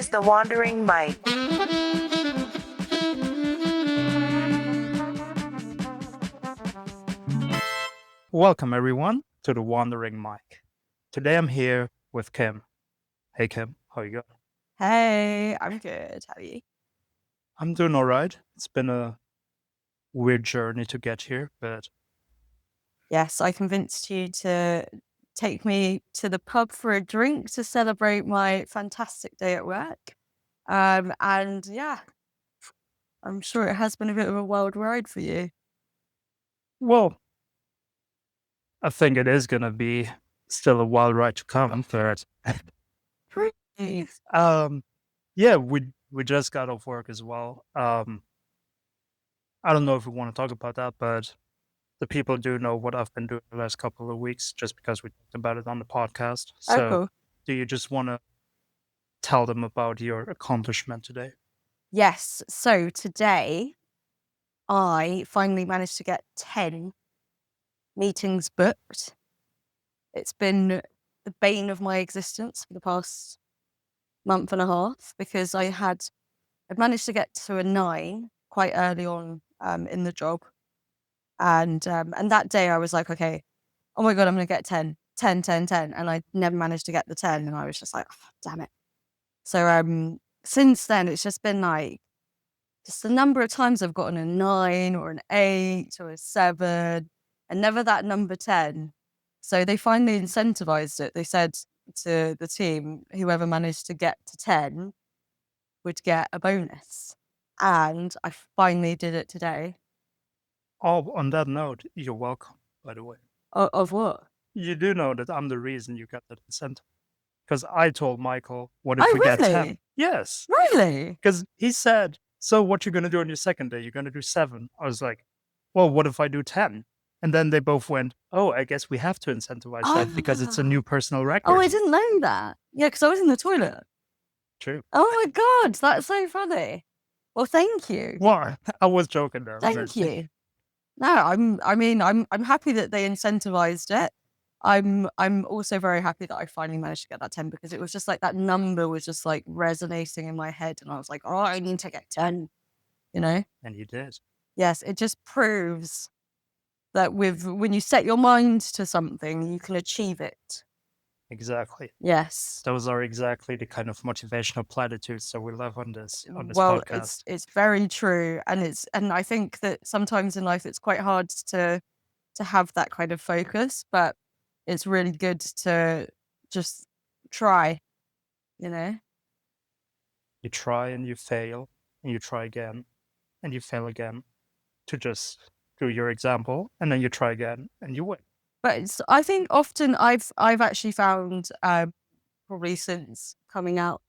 is the Wandering Mic. Welcome, everyone, to the Wandering Mic. Today I'm here with Kim. Hey, Kim, how you going? Hey, I'm good. How are you? I'm doing all right. It's been a weird journey to get here, but Yes, I convinced you to take me to the pub for a drink to celebrate my fantastic day at work. And yeah, I'm sure it has been a bit of a wild ride for you. well, I think it is gonna be still a wild ride to come. But Really? yeah, we just got off work as well. I don't know if we want to talk about that, but the people do know what I've been doing the last couple of weeks, just because we talked about it on the podcast. Oh, So, cool. do you just want to tell them about your accomplishment today? Yes. So today I finally managed to get 10 meetings booked. It's been the bane of my existence for the past month and a half because I'd managed to get to a 9 quite early on in the job. And that day I was like, okay, oh my God, I'm going to get 10, 10, 10, 10. And I never managed to get the 10. And I was just like, oh, damn it. So since then, it's just been like, just the number of times I've gotten a 9 or an 8 or a 7 and never that number 10. So they finally incentivized it. They said to the team, whoever managed to get to 10 would get a bonus. And I finally did it today. Oh, on that note, you're welcome, by the way. Of what? You do know that I'm the reason you got that incentive. Because I told Michael, what if Oh, we get 10? really? Yes. Really? Because he said, so what you're going to do on your second day? You're going to do 7. I was like, well, what if I do 10? And then they both went, oh, I guess we have to incentivize that because it's a new personal Oh, record. I didn't know that. Yeah, because I was in the toilet. True. Oh my God, that's so funny. Well, thank you. Well, I was joking there. Thank you. No, I'm happy that they incentivized it. I'm also very happy that I finally managed to get that 10 because it was just like that number was just like resonating in my head and I was like, oh, I need to get 10, you know? And you did. Yes, it just proves that when you set your mind to something, you can achieve it. Exactly. Yes. Those are exactly the kind of motivational platitudes that we love on this Well, podcast. it's very true, and I think that sometimes in life it's quite hard to have that kind of focus, but it's really good to just try, you know? You try and you fail, and you try again, and you fail again to just do your example, and then you try again and you win. But I think often I've actually found probably since coming out.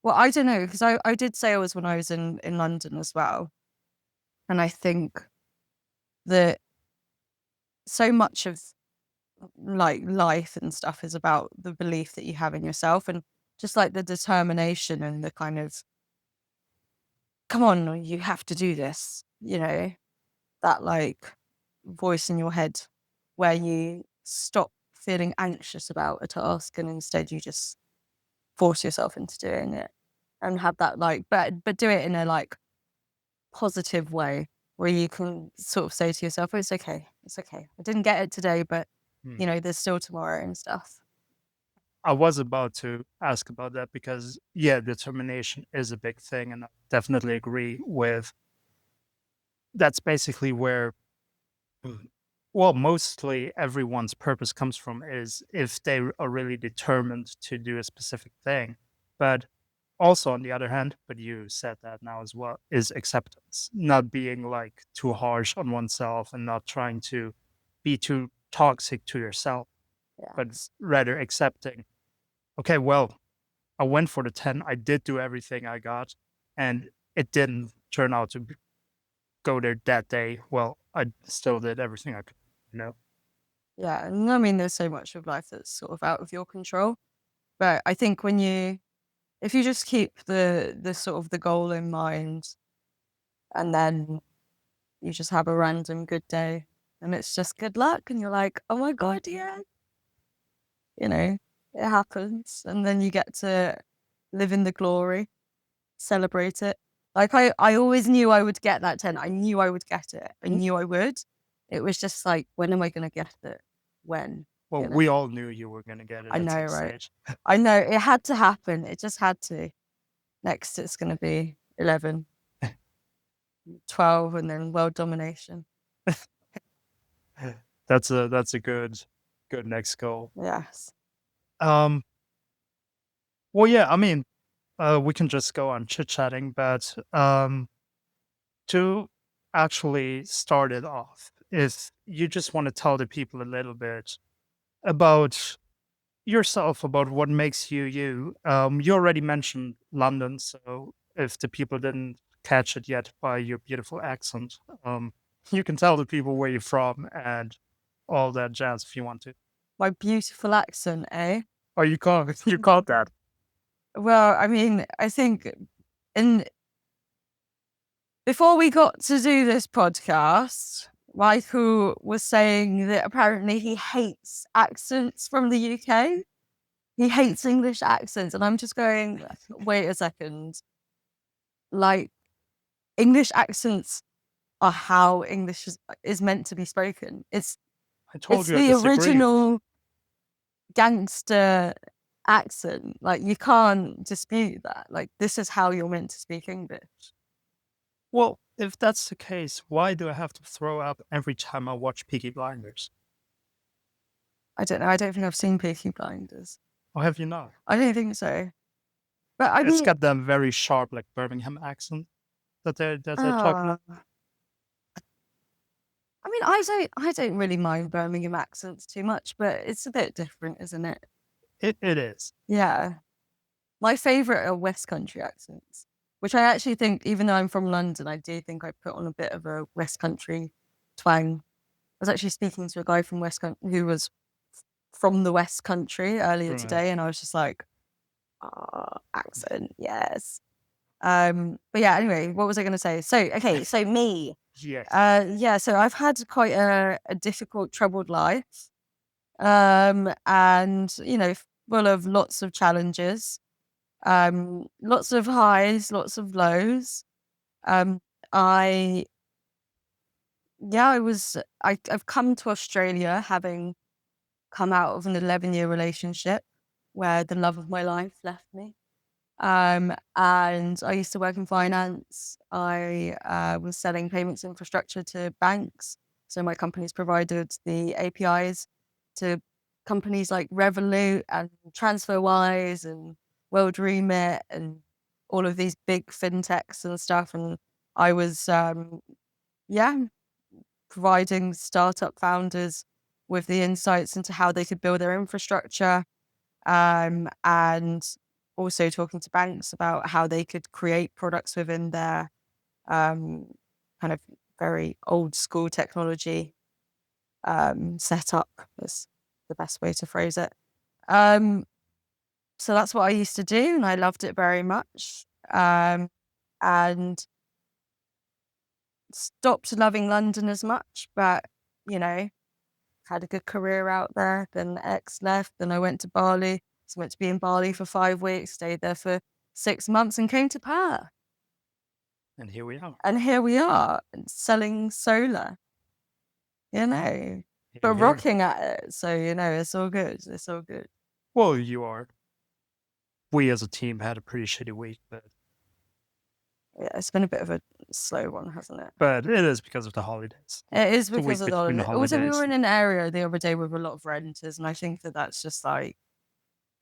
Well, I don't know because I did sales when I was in London as well, and I think that so much of like life and stuff is about the belief that you have in yourself and just like the determination and the kind of come on, you have to do this, that like voice in your head where you stop feeling anxious about a task and instead you just force yourself into doing it and have that like but do it in a like positive way where you can sort of say to yourself, oh, it's okay, I didn't get it today, but there's still tomorrow and stuff. I was about to ask about that because, yeah, determination is a big thing. And I definitely agree with that's basically where, well, mostly everyone's purpose comes from is if they are really determined to do a specific thing. But also, on the other hand, but you said that now as well, is acceptance, not being like too harsh on oneself and not trying to be too toxic to yourself, but Yes. rather accepting, okay, well, I went for the 10. I did do everything I got, and it didn't turn out to go there that day. Well, I still did everything I could. Yeah, and I mean, there's so much of life that's sort of out of your control. But I think if you just keep the sort of the goal in mind, and then you just have a random good day, and it's just good luck, and you're like, oh my God, yeah, it happens, and then you get to live in the glory, celebrate it. Like I always knew I would get that 10. I knew I would get it. I knew I would. It was just like, when am I going to get it? When, Well, you know? we all knew you were gonna get it I at know, some right? stage. I know it had to happen. It just had to. Next, it's going to be 11, 12, and then world domination. That's a good next goal. Yes. Um, well, yeah, I mean, we can just go on chit-chatting, but, to actually start it off, if you just wanna tell the people a little bit about yourself, about what makes you you. You already mentioned London, so if the people didn't catch it yet by your beautiful accent, you can tell the people where you're from and all that jazz if you want to. My beautiful accent, eh? Oh, you call you called that. Well, I mean, I think in before we got to do this podcast, Michael was saying that apparently he hates accents from the UK. He hates English accents. And I'm just going, wait a second. Like, English accents are how English is meant to be spoken. I told It's you I the disagree. original gangster accent. Like, you can't dispute that. Like, this is how you're meant to speak English. Well, if that's the case, why do I have to throw up every time I watch Peaky Blinders? I don't know. I don't think I've seen Peaky Blinders. Or have you not? I don't think so. But I It's mean, got that very sharp, like Birmingham accent that they're talking uh, about. I mean, I don't really mind Birmingham accents too much, but it's a bit different, isn't it? It is. Yeah. My favorite are West Country accents, which I actually think, even though I'm from London, I do think I put on a bit of a West Country twang. I was actually speaking to a guy from West Country who was from the West Country earlier Right. today, and I was just like, accent, yes. But yeah, anyway, what was I going to say? So, okay, so me. Yes. Yeah, so I've had quite a difficult, troubled life. And full of lots of challenges, lots of highs, lots of lows. Um, I yeah, I've come to Australia having come out of an 11-year relationship where the love of my life left me. And I used to work in finance. I was selling payments infrastructure to banks. So my companies provided the APIs to companies like Revolut and TransferWise and World Remit and all of these big fintechs and stuff. And I was, yeah, providing startup founders with the insights into how they could build their infrastructure, and also talking to banks about how they could create products within their kind of very old school technology setup is the best way to phrase it. Um, so that's what I used to do, and I loved it very much. And stopped loving London as much, but you know, had a good career out there. Then the ex left. Then I went to Bali. So I went to be in Bali for 5 weeks, stayed there for 6 months and came to Perth. And here we are. And here we are selling solar, but Here, here. rocking at it. So, it's all good. It's all good. Well, you are. We as a team had a pretty shitty week, Yeah, it's been a bit of a slow one, hasn't it? but it is because of the holidays. It is The because week of the between the holiday. Also, we holidays. were in an area the other day with a lot of renters, and I think that that's just like,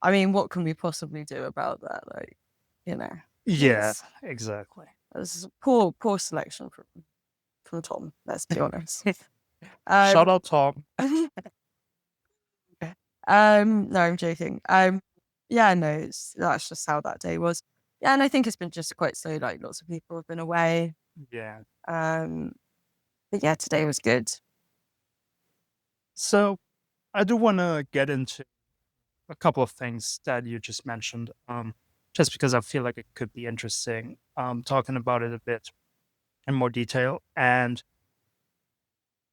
I mean, what can we possibly do about that? Like, you know, Yeah, it's exactly. this poor selection from Tom. Let's be honest. Shout Um, out Tom. no, I'm joking. Yeah, no, that's just how that day was. Yeah, and I think it's been just quite slow. Like lots of people have been away. Yeah. Um, but yeah, today was good. So I do want to get into a couple of things that you just mentioned, just because I feel like it could be interesting, talking about it a bit in more detail. And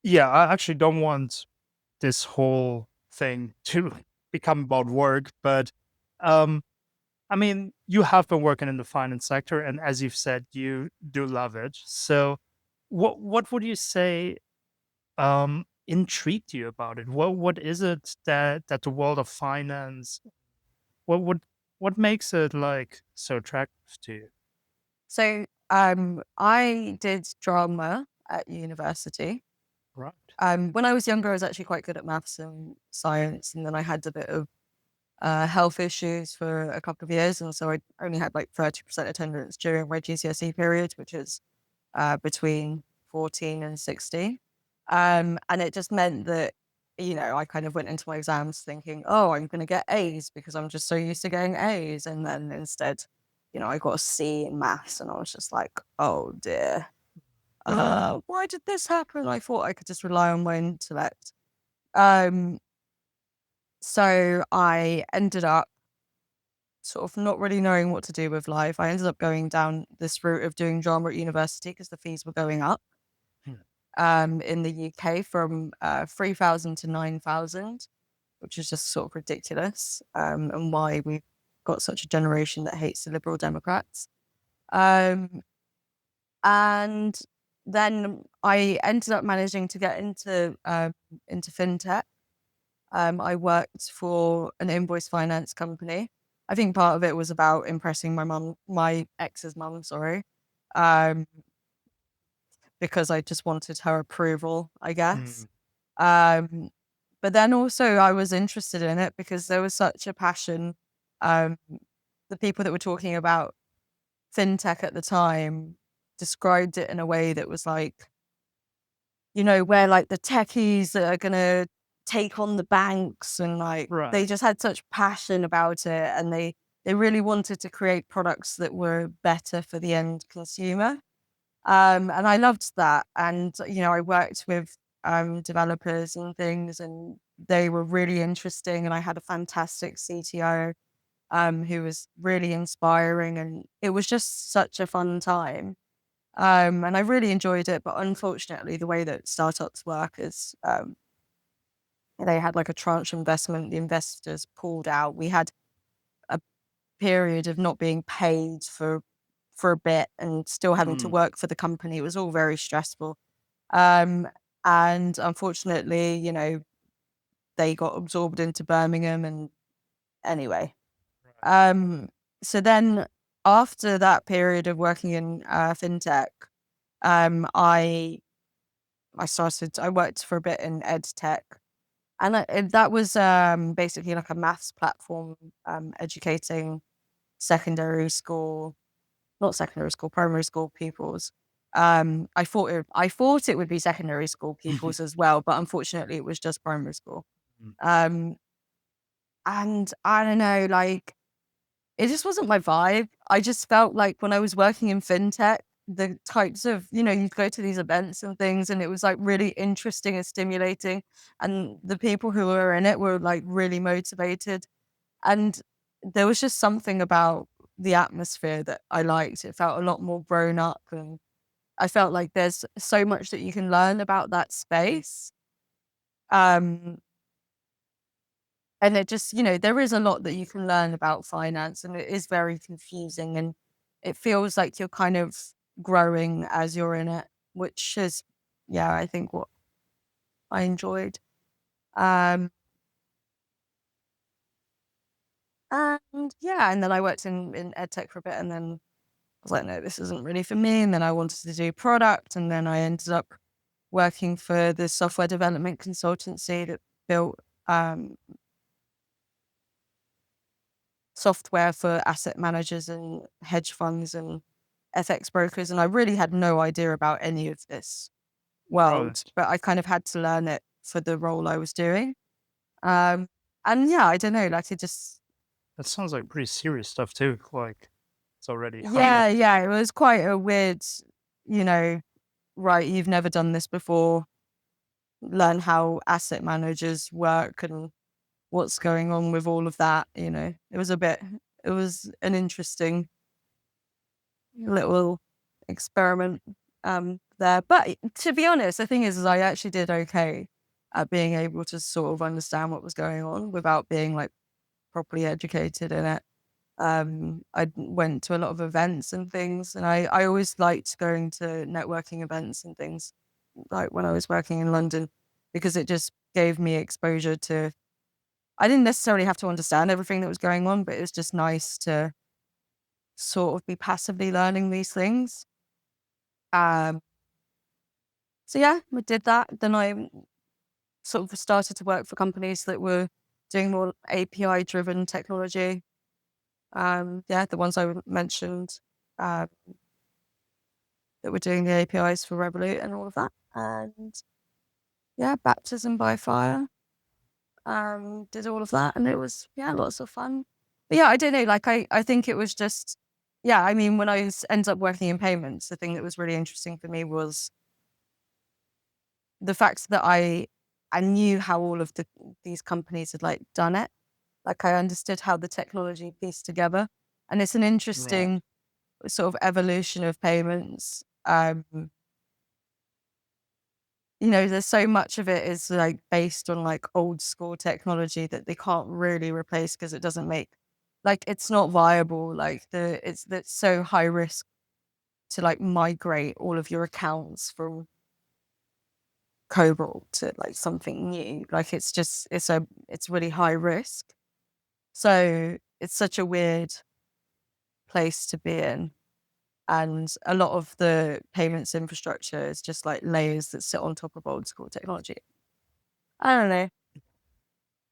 yeah, I actually don't want this whole thing to become about work, but um, I mean, you have been working in the finance sector, and as you've said, you do love it. So, what would you say intrigued you about it? What is it that the world of finance? What what what makes it like so attractive to you? So I did drama at university. Right. When I was younger, I was actually quite good at maths and science, and then I had a bit of health issues for a couple of years, and so I only had like 30% attendance during my GCSE period, which is between 14 and 16. And it just meant that, I kind of went into my exams thinking, oh, I'm going to get A's because I'm just so used to getting A's. And then instead, I got a C in maths and I was just like, oh dear, why did this happen? I thought I could just rely on my intellect. Um, so I ended up sort of not really knowing what to do with life. I ended up going down this route of doing drama at university because the fees were going up Hmm. in the UK from 3,000 to 9,000, which is just sort of ridiculous, and why we've got such a generation that hates the Liberal Democrats. Um, and then I ended up managing to get into fintech. I worked for an invoice finance company. I think part of it was about impressing my ex's mum, sorry, um, because I just wanted her approval, I guess. Mm, Um, but then also I was interested in it because there was such a passion. Um, the people that were talking about fintech at the time described it in a way that was like, where like the techies that are gonna take on the banks and like right. they just had such passion about it and they really wanted to create products that were better for the end consumer. And I loved that. And, I worked with developers and things and they were really interesting. And I had a fantastic CTO who was really inspiring and it was just such a fun time. And I really enjoyed it. But unfortunately, the way that startups work is they had like a tranche investment, the investors pulled out. We had a period of not being paid for a bit and still having to Mm, work for the company. It was all very stressful. Um, and unfortunately, they got absorbed into Birmingham and anyway. right. Um, so then after that period of working in fintech, I worked for a bit in ed tech. And that was basically like a maths platform educating secondary school, not secondary school, primary school pupils. I thought it would be secondary school pupils as well, but unfortunately it was just primary school. Mm, Um, and I don't know, like it just wasn't my vibe. I just felt like when I was working in fintech, the types of, you'd go to these events and things, and it was like really interesting and stimulating. And the people who were in it were like really motivated. And there was just something about the atmosphere that I liked. It felt a lot more grown up. And I felt like there's so much that you can learn about that space. Um, and it just, there is a lot that you can learn about finance and it is very confusing and it feels like you're kind of growing as you're in it, which is, yeah, I think what I enjoyed. Um, and yeah, and then I worked in ed tech for a bit and then I was like, no, this isn't really for me. And then I wanted to do product and then I ended up working for the software development consultancy that built um, software for asset managers and hedge funds and FX brokers. And I really had no idea about any of this world, right. but I kind of had to learn it for the role I was doing. Um, and yeah, I don't know, like it just, That sounds like pretty serious stuff too. Like it's already high yeah, level. yeah, it was quite a weird, you know, right, you've never done this before, learn how asset managers work and what's going on with all of that, it was an interesting little experiment there. But to be honest, the thing is I actually did okay at being able to sort of understand what was going on without being like properly educated in it. I went to a lot of events and things, and I always liked going to networking events and things, like when I was working in London, because it just gave me exposure to. I didn't necessarily have to understand everything that was going on, but it was just nice to sort of be passively learning these things. Um, so yeah, we did that. Then I sort of started to work for companies that were doing more API driven technology. Yeah, the ones I mentioned uh, that were doing the APIs for Revolut and all of that. And yeah, baptism by fire. Did all of that, and it was yeah, lots of fun. But yeah, I don't know. Like I think it was just yeah. I mean, when ended up working in payments, the thing that was really interesting for me was the fact that I knew how all of these companies had like done it. Like I understood how the technology pieced together, and it's an Right. interesting sort of evolution of payments. There's so much of it is like based on like old school technology that they can't really replace because it doesn't make like it's not viable. Like it's that's so high risk to like migrate all of your accounts from COBOL to like something new. Like it's really high risk. So it's such a weird place to be in. And a lot of the payments infrastructure is just like layers that sit on top of old school technology. I don't know.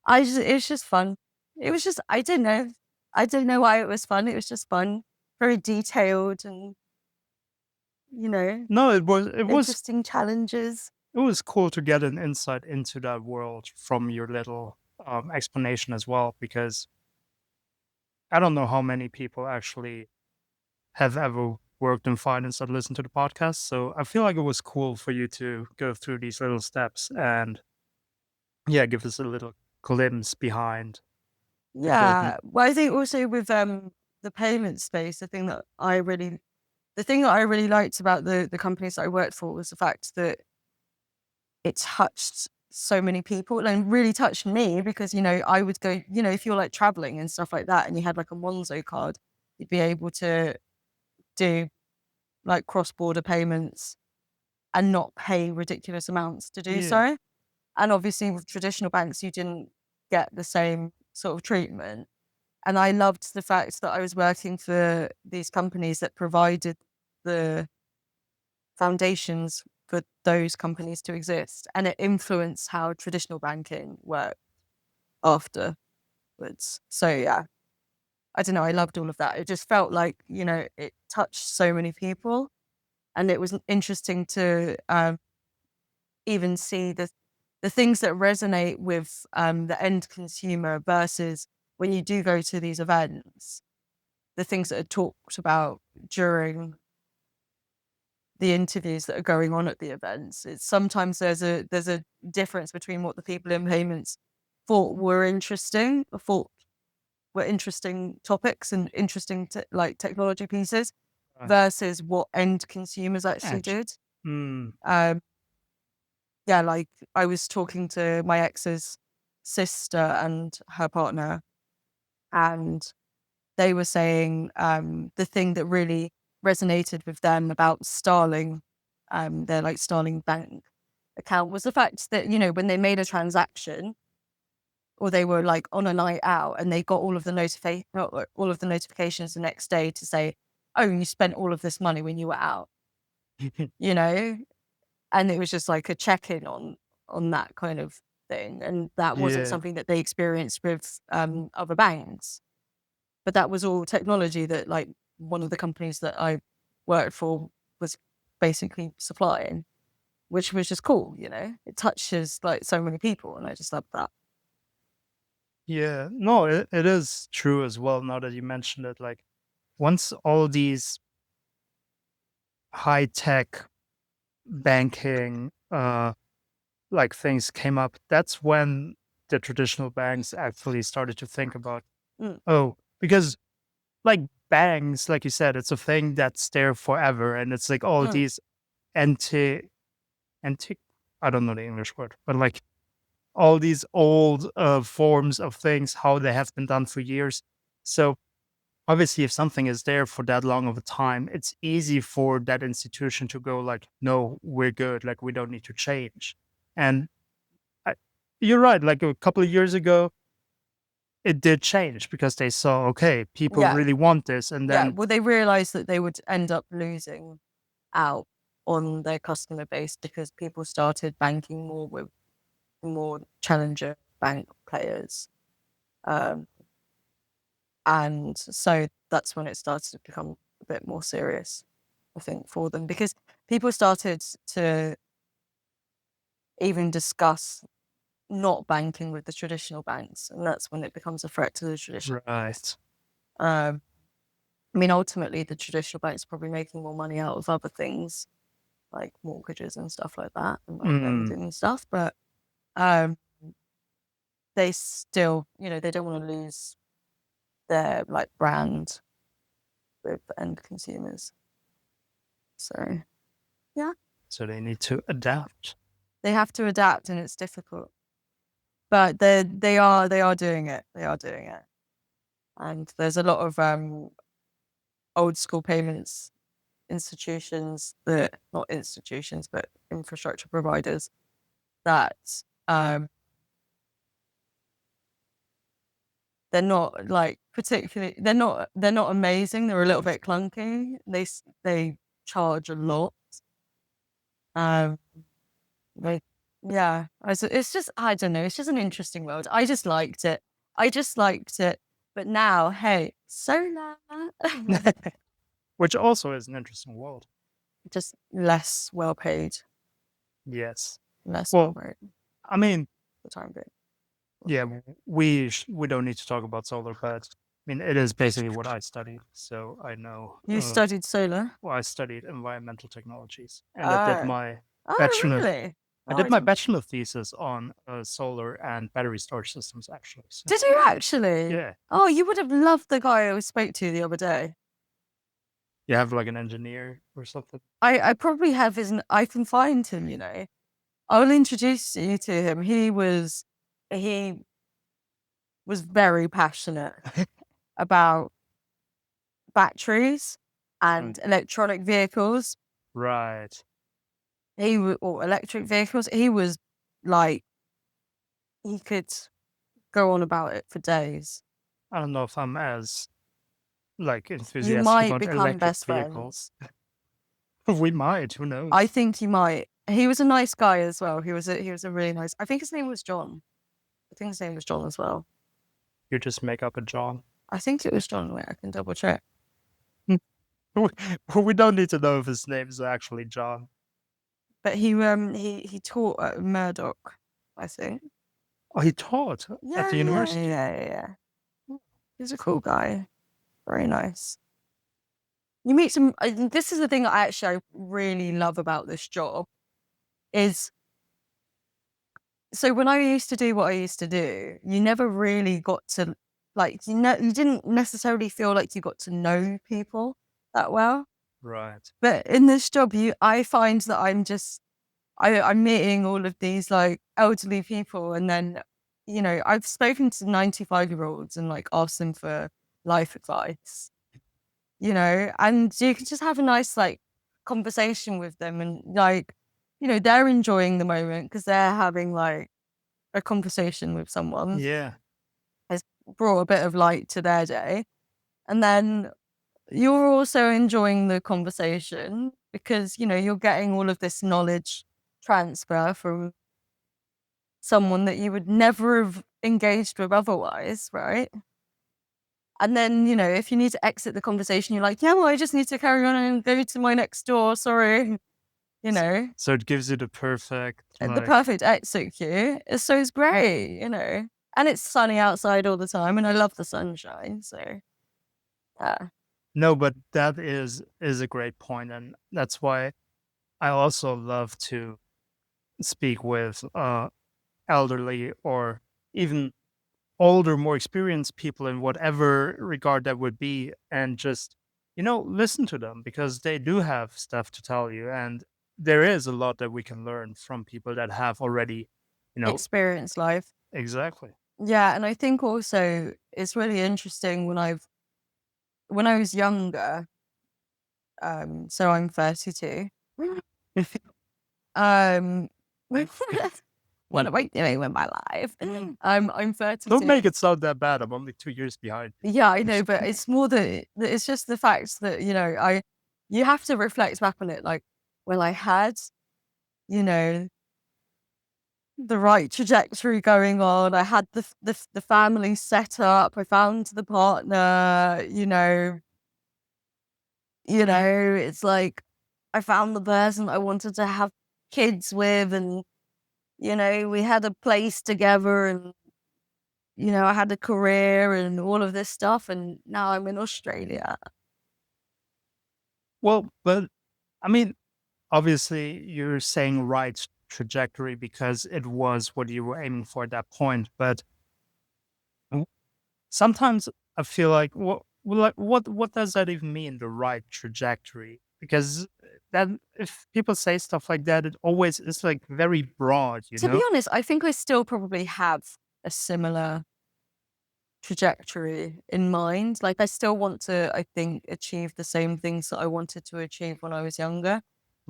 It was just fun. It was just I don't know. I don't know why it was fun. It was just fun. Very detailed and, you know, No, it was interesting challenges. it was cool to get an insight into that world from your little explanation as well, because I don't know how many people actually have ever worked in finance that listen to the podcast. So I feel like it was cool for you to go through these little steps and yeah, give us a little glimpse behind the business. Yeah. Well, I think also with the payment space, the thing that I really liked about the companies that I worked for was the fact that it touched so many people and really touched me because, I would go, if you're like traveling and stuff like that and you had like a Monzo card, you'd be able to do like cross border payments and not pay ridiculous amounts to do Yeah. so. And obviously, with traditional banks, you didn't get the same sort of treatment. And I loved the fact that I was working for these companies that provided the foundations for those companies to exist. And it influenced how traditional banking worked afterwards. So, yeah, I don't know. I loved all of that. It just felt like, it touched so many people. And it was interesting to even see the things that resonate with the end consumer versus when you do go to these events, the things that are talked about during the interviews that are going on at the events. It's sometimes there's a difference between what the people in payments thought were interesting, or thought were interesting topics and interesting like technology pieces Right. versus what end consumers actually Actually, did. mm, Um, yeah, like I was talking to my ex's sister and her partner, and they were saying the thing that really resonated with them about Starling, their like Starling bank account, was the fact that, when they made a transaction or they were like on a night out and they got all of the notifications the next day to say, oh, you spent all of this money when you were out, you know? And it was just like a check-in on that kind of thing, and that wasn't yeah, something that they experienced with, other banks. But that was all technology that, like, one of the companies that I worked for was basically supplying, which was just cool. It touches, like, so many people, and I just love that. yeah. No, it is true as well. Now that you mentioned it, like once all these high tech banking like things came up, that's when the traditional banks actually started to think about, Mm, oh, because like banks, like you said, it's a thing that's there forever, and it's like all mm, these anti antique. I don't know the English word, but like all these old forms of things, how they have been done for years. So obviously, if something is there for that long of a time, it's easy for that institution to go like, "No, we're good. Like, we don't need to change." And I, you're right. Like a couple of years ago, it did change because they saw, okay, people Yeah, really want this, and yeah. then Well, they realized that they would end up losing out on their customer base because people started banking more with more challenger bank players. Um, and so that's when it started to become a bit more serious, I think, for them because people started to even discuss not banking with the traditional banks, and that's when it becomes a threat to the traditional. right. Um, I mean, ultimately, the traditional banks are probably making more money out of other things like mortgages and stuff like that, and like Mm, lending and stuff. But um, they still, they don't want to lose their like brand with end consumers. So yeah, so they need to adapt. they have to adapt, and it's difficult. But they are doing it. They are doing it, and there's a lot of old school payments institutions that not institutions but infrastructure providers that um they're not like particularly they're not amazing. They're a little bit clunky. They charge a lot. Um, they yeah. It's just I don't know. It's just an interesting world. I just liked it. I just liked it. But now, hey, solar, Which also is an interesting world. just less well paid, Yes. less well Well, paid I mean, for the time being. We'll yeah, see. we don't need to talk about solar, but I mean, it is basically what I studied, so I know. You studied solar? Well, I studied environmental technologies, and Oh, oh, bachelor. really? I Oh, did I my didn't. bachelor thesis on solar and battery storage systems, actually. So Did you actually? yeah, Oh, you would have loved the guy I spoke to the other day. you have like an engineer or something. I probably have I can find him, I will introduce you to him. He was very passionate about batteries Mm, and electronic vehicles. right. Or electric vehicles. He was like, he could go on about it for days. I don't know if I'm as like You enthusiastic might about become electric best vehicles. friends. We might. Who I knows? think you might. He was a nice guy as well. He was a really nice. I think his name was John. I think his name was John as well. You just make up a John. I think it was John. Wait, I can double check. We don't need to know if his name is actually John. But he taught at Murdoch, I think. Oh, he taught at Yeah, the yeah, university. yeah, yeah. He's a cool guy. Very nice. You meet some. This is the thing that I really love about this job is so when I used to do what I used to do, you never really got to you didn't necessarily feel like you got to know people that well. Right. But in this job, I find that I'm meeting all of these like elderly people, and then I've spoken to 95-year-olds and like asked them for life advice, and you can just have a nice like conversation with them, and like they're enjoying the moment because they're having like a conversation with someone Yeah. has brought a bit of light to their day, and then you're also enjoying the conversation because you're getting all of this knowledge transfer from someone that you would never have engaged with otherwise, right? And then, if you need to exit the conversation, you're like, yeah, well, I just need to carry on and go to my next door. Sorry. You S- know, So it gives you the perfect the like perfect exit queue. So it's great. And it's sunny outside all the time. And I love the sunshine. So, yeah. no, but that is a great point, and that's why I also love to speak with elderly or even older, more experienced people in whatever regard that would be, and just listen to them because they do have stuff to tell you, and there is a lot that we can learn from people that have already, you know, Experience life. exactly. Yeah. And I think also it's really interesting when I've when I was younger, so I'm 32. Um, what am I doing with my life? I'm Don't 32. make it sound that bad. I'm only 2 years behind Yeah, I know, but it's more that it's just the fact that, you have to reflect back on it. Like, well, I had, you know, the right trajectory going on. I had the family set up. I found the partner, it's like I found the person I wanted to have kids with, and, we had a place together, and, I had a career and all of this stuff, and now I'm in Australia. Well, but I mean, obviously, you're saying right trajectory because it was what you were aiming for at that point. But w- sometimes I feel like, what does that even mean? The right trajectory? Because that if people say stuff like that, it always is like very broad, you To be know? honest, I think I still probably have a similar trajectory in mind. Like, I still want to, I think, achieve the same things that I wanted to achieve when I was younger,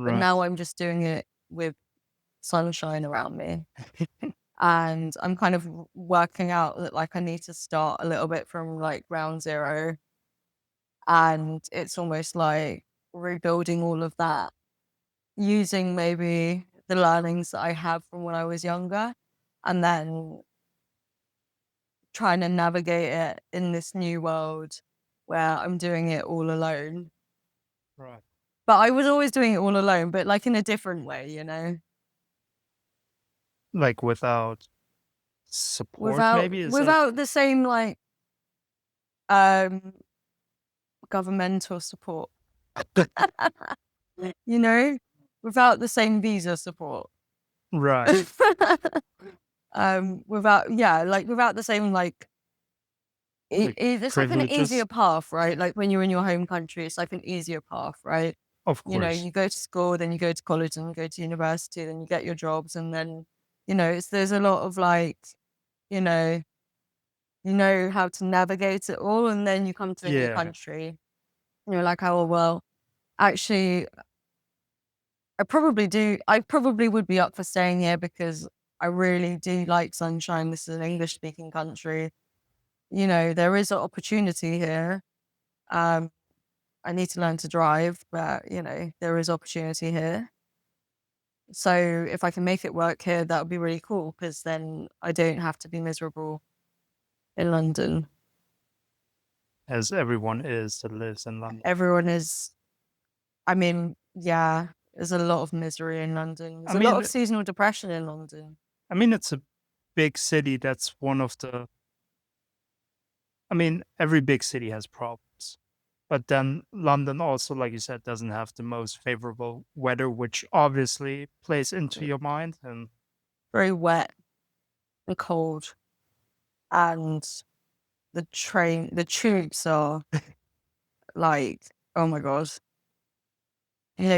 but Right. now I'm just doing it with sunshine around me. And I'm kind of working out that, like, I need to start a little bit from, like, ground zero, and it's almost like rebuilding all of that using maybe the learnings that I have from when I was younger, and then trying to navigate it in this new world where I'm doing it all alone. Right. But I was always doing it all alone, but, like, in a different way. Like without support, Without maybe is that without the same, like, um governmental support. You know? Without the same visa support. right? Without, yeah, like, without the same, like, Like it's like an privileges, easier path, right? Like, when you're in your home country, it's like an easier path, right? of course. You go to school, then you go to college, and you go to university, then you get your jobs, and then, there's a lot of, like, you know how to navigate it all, and then you come to a new Yeah, country, and you're like, "Oh, well, actually, I probably would be up for staying here because I really do like sunshine. This is an English speaking country. There is an opportunity here. Um, I need to learn to drive, but, there is opportunity here. So if I can make it work here, that would be really cool because then I don't have to be miserable in London. as everyone is that lives in London. Everyone is, I mean, yeah, there's a lot of misery in London. I There's a lot of mean, seasonal depression in London. it's a big city. That's one of the. I mean, every big city has problems, but then London also, like you said, doesn't have the most favorable weather, which obviously plays into your mind. And Very wet and cold, and the tubes are like, oh my god. You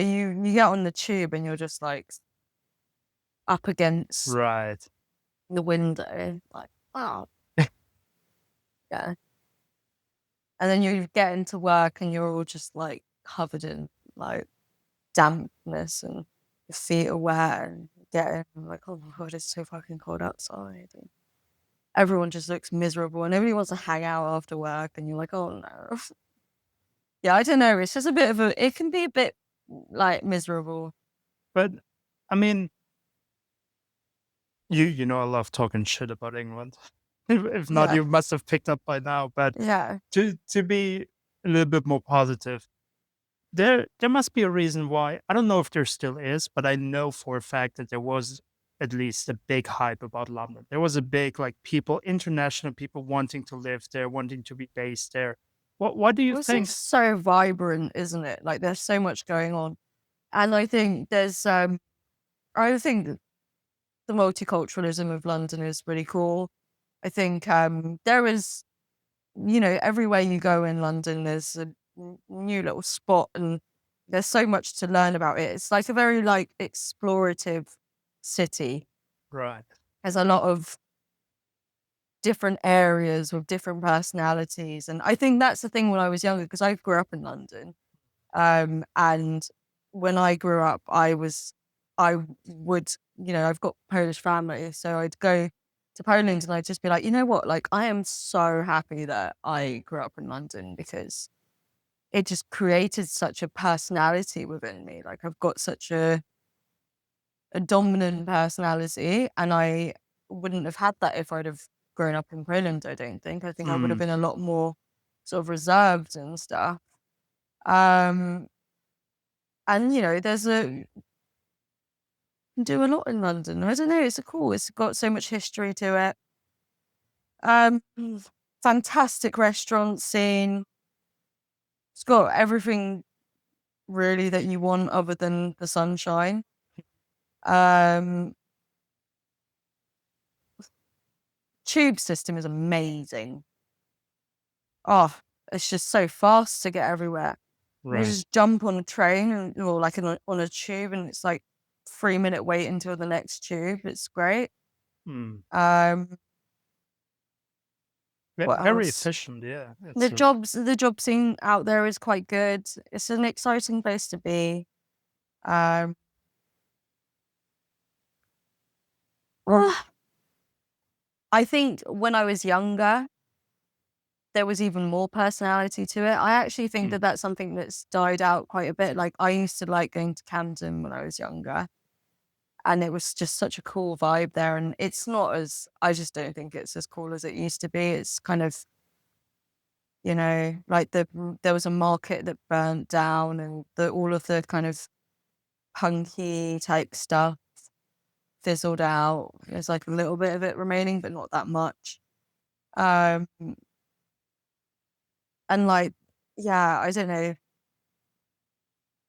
get on the tube and you're just like up against right, the window, like, wow, yeah. And then you get into work and you're all just like covered in like dampness, and your feet are wet, and you get in and like, oh my god, it's so fucking cold outside. And everyone just looks miserable and everybody wants to hang out after work, and you're like, oh no. Yeah, I don't know. It's just it can be a bit like miserable. but I mean, you know, I love talking shit about England. If not, Yeah. you must have picked up by now. But Yeah. to be a little bit more positive, there must be a reason why. I don't know if there still is, but I know for a fact that there was at least a big hype about London. There was a big like people, international people wanting to live there, wanting to be based there. What do you Well, it's think? just so vibrant, isn't it? Like, there's so much going on. And I think the multiculturalism of London is really cool. I think there is, everywhere you go in London, there's a new little spot, and there's so much to learn about it. It's like a very like explorative city. Right. There's a lot of different areas with different personalities. And I think that's the thing when I was younger, because I grew up in London. And when I grew up, I would, I've got Polish family, so I'd go to Poland and I'd just be like, you know what? Like, I am so happy that I grew up in London because it just created such a personality within me. Like, I've got such a dominant personality, and I wouldn't have had that if I'd have grown up in Poland, I don't think. I think I would have Mm, been a lot more sort of reserved and stuff. Um, and there's do a lot in London. I don't know, it's cool. It's got so much history to it. Um, Fantastic restaurant scene. It's got everything really that you want other than the sunshine. Um, Tube system is amazing. Oh, it's just so fast to get everywhere. You right. just jump on a train or like on a tube, and it's like 3-minute wait until the next tube. It's great. Mm. Um, what Very else? efficient. Yeah. The job scene out there is quite good. It's an exciting place to be. Um, I think when I was younger, there was even more personality to it. I actually think Mm, that that's something that's died out quite a bit. Like, I used to like going to Camden when I was younger, and it was just such a cool vibe there. And it's not as, I just don't think it's as cool as it used to be. It's kind of, like there was a market that burnt down, and all of the kind of punky type stuff fizzled out. There's like a little bit of it remaining, but not that much. Um, and like, yeah, I don't know.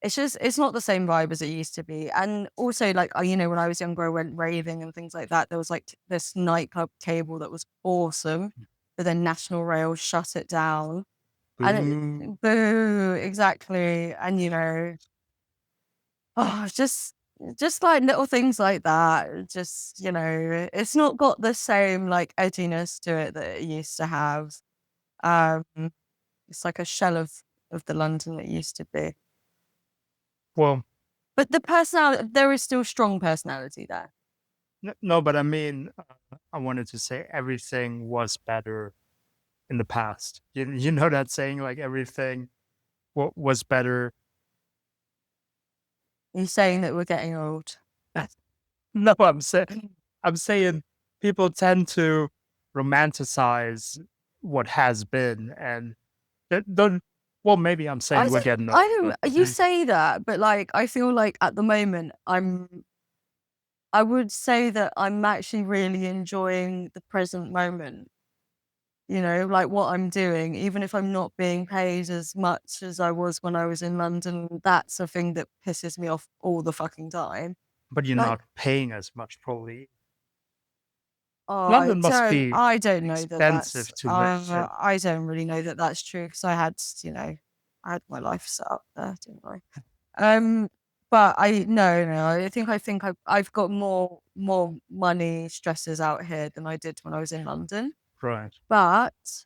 It's not the same vibe as it used to be. And also, like, when I was younger, I went raving and things like that. There was like this nightclub cable that was awesome, but then National Rail shut it down. And boo. boo, exactly. And oh, just like little things like that. Just, it's not got the same like edginess to it that it used to have. Um, it's like a shell of the London it used to be. Well, But the personality, there is still strong personality there. no, but I mean, I wanted to say everything was better in the past. You know that saying, like everything was better. You're saying that we're getting old. No, I'm saying people tend to romanticize what has been, and don't. Well, maybe I'm saying we're getting old, I but don't, you say that, but like, I feel like at the moment, I would say that I'm actually really enjoying the present moment, like what I'm doing, even if I'm not being paid as much as I was when I was in London. That's a thing that pisses me off all the fucking time. but you're Like, not paying as much probably. London must be I don't know that expensive to live in. I don't really know that that's true, because I had my life set up there, didn't I? Um, but no, I think I've got more money stresses out here than I did when I was in London. Right. But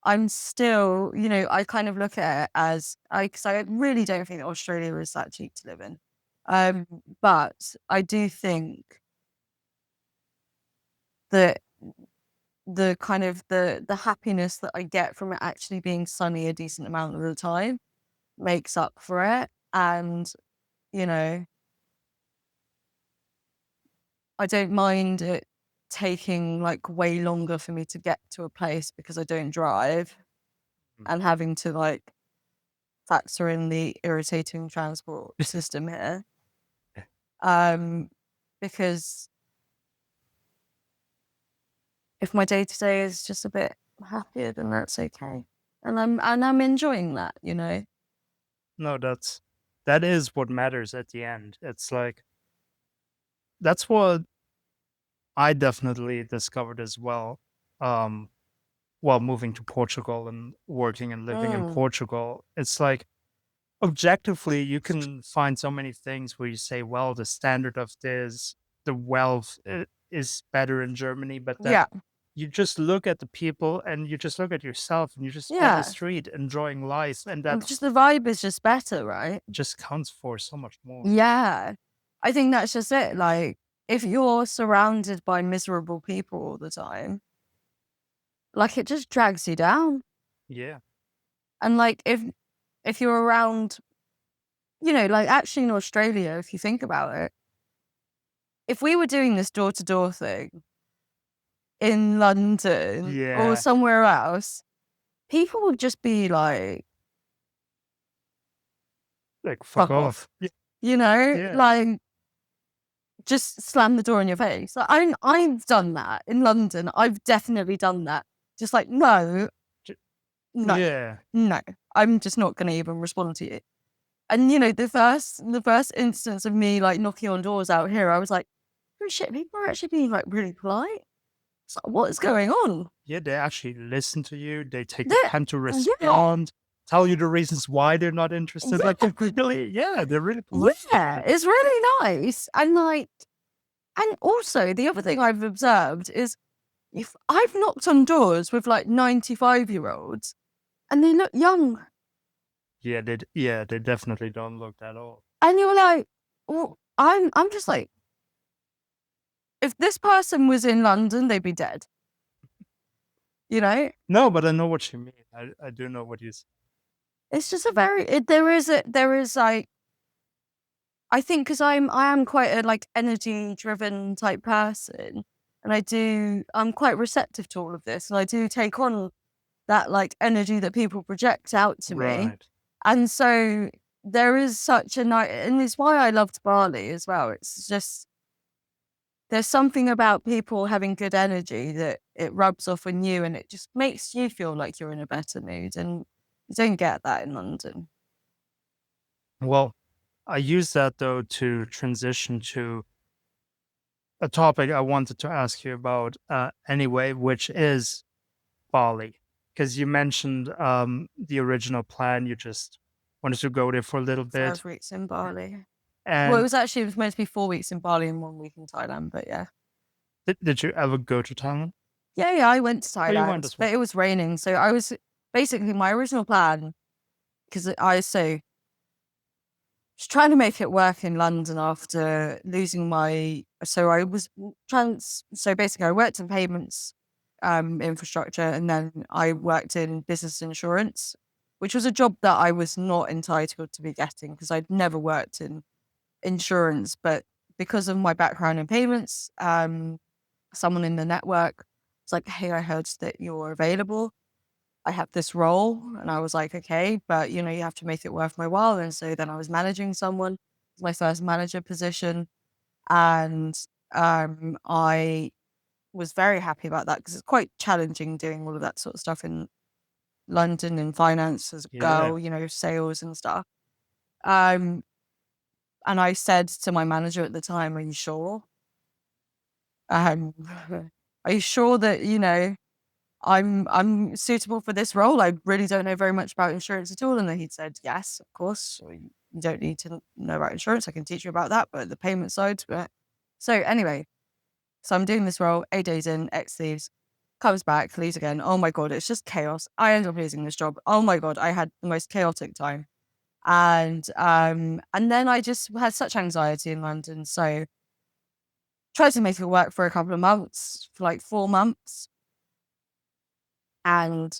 I'm still, I kind of look at it as because I really don't think that Australia is that cheap to live in. Um, but I do think that the kind of the happiness that I get from it actually being sunny a decent amount of the time makes up for it. And, you know, I don't mind it taking like way longer for me to get to a place because I don't drive, Mm. and having to like factor in the irritating transport system here. Um, because if my day to day is just a bit happier, then that's okay. And I'm enjoying that. No, that is what matters at the end. It's like that's what I definitely discovered as well. Um, while moving to Portugal and working and living in Mm. Portugal, it's like objectively you can find so many things where you say, well, the standard of this, the wealth, is better in Germany, but that Yeah. you just look at the people and you just look at yourself and you're just on the Yeah. street enjoying life, and And that's just the vibe is just better, right? just counts for so much more. Yeah. I think that's just it. Like, if you're surrounded by miserable people all the time, like it just drags you down. Yeah. And like if you're around, like actually in Australia, if you think about it, if we were doing this door to door thing in London or Yeah. somewhere else, people would just be like, Like, fuck fuck off. off. Yeah. Yeah. Like just slam the door in your face. Like, I've done that in London. I've definitely done that. Just like, no, J no, yeah. no. I'm just not gonna even respond to you. And the first instance of me like knocking on doors out here, I was like, oh shit, people are actually being like really polite. It's like, what is going on? Yeah, they actually listen to you, they take the They're, time to yeah, respond, tell you the reasons why they're not interested, like, yeah, they're really polite about yeah. it. It's really nice. And also the other thing I've observed is if I've knocked on doors with like 95-year-olds and they look young, Yeah, they definitely don't look that old. and you're like, well, I'm just like, if this person was in London, they'd be dead. You know, No, but I know what you mean. I do know what you s it's just a very there is like I think because I am quite a like energy driven type person, and I'm quite receptive to all of this, and I do take on that like energy that people project out to me, Right. and so there is such a night, and it's why I loved Bali as well. It's just there's something about people having good energy that it rubs off on you, and it just makes you feel like you're in a better mood, and you don't get that in London. Well, I use that, though, to transition to a topic I wanted to ask you about, anyway, which is Bali, because you mentioned, the original plan, you just wanted to go there for a little bit, 5 weeks in Bali. Well, and it was meant to be 4 weeks in Bali and 1 week in Thailand, but yeah. did you ever go to Thailand? Yeah, yeah, I went to Oh, you went Thailand, as but well. it was raining, so I was basically my original plan, 'cause I was trying to make it work in London after losing my so I was so basically I worked in payments, infrastructure, and then I worked in business insurance, which was a job that I was not entitled to be getting because 'cause I'd never worked in insurance, but because of my background in payments, someone in the network was like, "Hey, I heard that you're available. I have this role." And I was like, "Okay, but you have to make it worth my while." And so then I was managing someone. It was my first manager position. And I was very happy about that because it's quite challenging doing all of that sort of stuff in London in finance as a Yeah. girl, sales and stuff. Um, and I said to my manager at the time, "Are you sure? Um, are you sure that, I'm suitable for this role? I really don't know very much about insurance at all." And then he said, "Yes, of course. You don't need to know about insurance. I can teach you about that, but the payment side." So anyway, so I'm doing this role, 8 days in, X leaves, comes back, leaves again. Oh my God, it's just chaos. I ended up losing this job. Oh my God, I had the most chaotic time. And then I just had such anxiety in London. So tried to make it work for a couple of months, for like 4 months. And